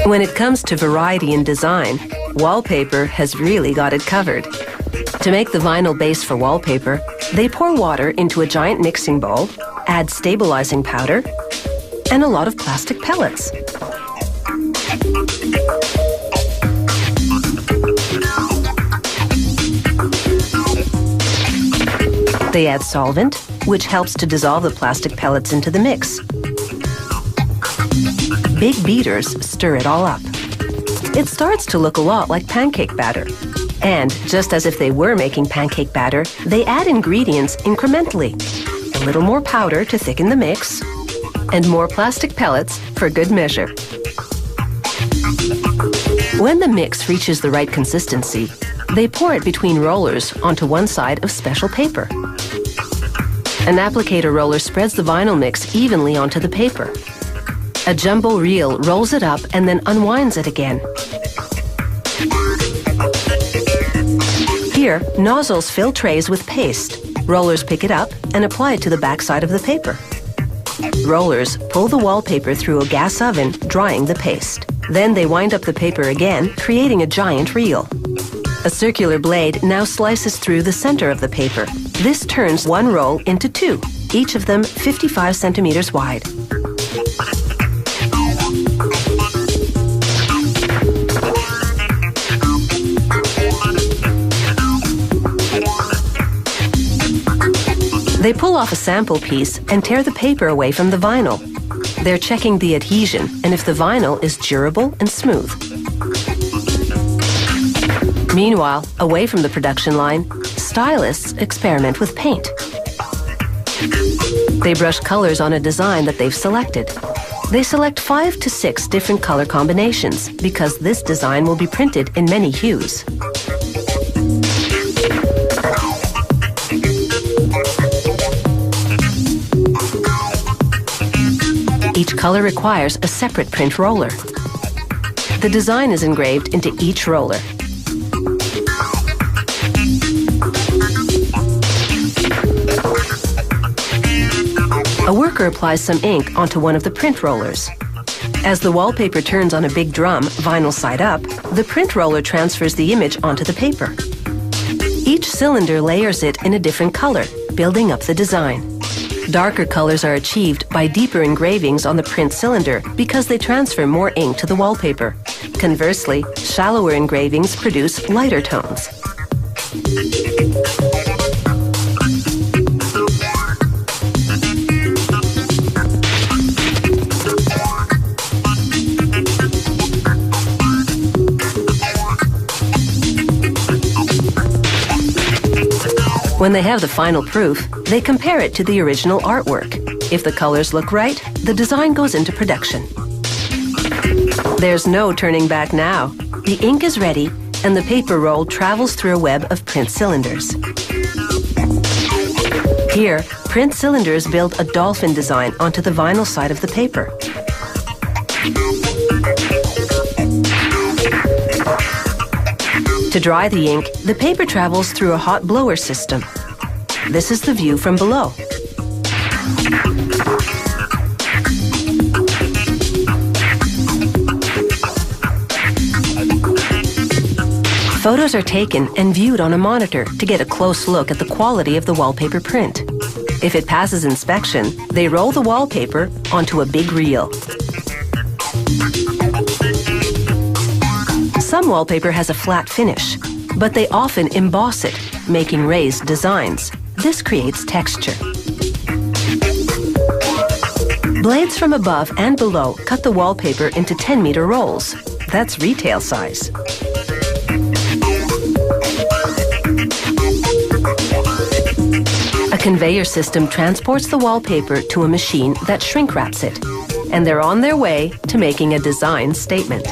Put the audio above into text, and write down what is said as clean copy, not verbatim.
When it comes to variety in design, Wallpaper has really got it covered. To make the vinyl base for wallpaper, they pour water into a giant mixing bowl, add stabilizing powder, and a lot of plastic pellets. They add solvent, which helps to dissolve the plastic pellets into the mix. Big beaters stir it all up. It starts to look a lot like pancake batter. And just as if they were making pancake batter, they add ingredients incrementally. A little more powder to thicken the mix, and more plastic pellets for good measure. When the mix reaches the right consistency, they pour it between rollers onto one side of special paper. An applicator roller spreads the vinyl mix evenly onto the paper. A jumbo reel rolls it up and then unwinds it again. Here, nozzles fill trays with paste. Rollers pick it up and apply it to the backside of the paper. Rollers pull the wallpaper through a gas oven, drying the paste. Then they wind up the paper again, creating a giant reel. A circular blade now slices through the center of the paper. This turns one roll into two, each of them 55 centimeters wide. They pull off a sample piece and tear the paper away from the vinyl. They're checking the adhesion and if the vinyl is durable and smooth. Meanwhile, away from the production line, stylists experiment with paint. They brush colors on a design that they've selected. They select 5 to 6 different color combinations because this design will be printed in many hues. Each color requires a separate print roller. The design is engraved into each roller. A worker applies some ink onto one of the print rollers. As the wallpaper turns on a big drum, vinyl side up, the print roller transfers the image onto the paper. Each cylinder layers it in a different color, building up the design. Darker colors are achieved by deeper engravings on the print cylinder because they transfer more ink to the wallpaper. Conversely, shallower engravings produce lighter tones. When they have the final proof, they compare it to the original artwork. If the colors look right, the design goes into production. There's no turning back now. The ink is ready, and the paper roll travels through a web of print cylinders. Here, print cylinders build a dolphin design onto the vinyl side of the paper. To dry the ink, the paper travels through a hot blower system. This is the view from below. Photos are taken and viewed on a monitor to get a close look at the quality of the wallpaper print. If it passes inspection, they roll the wallpaper onto a big reel. Some wallpaper has a flat finish, but they often emboss it, making raised designs. This creates texture. Blades from above and below cut the wallpaper into 10-meter rolls. That's retail size. A conveyor system transports the wallpaper to a machine that shrink wraps it, and they're on their way to making a design statement.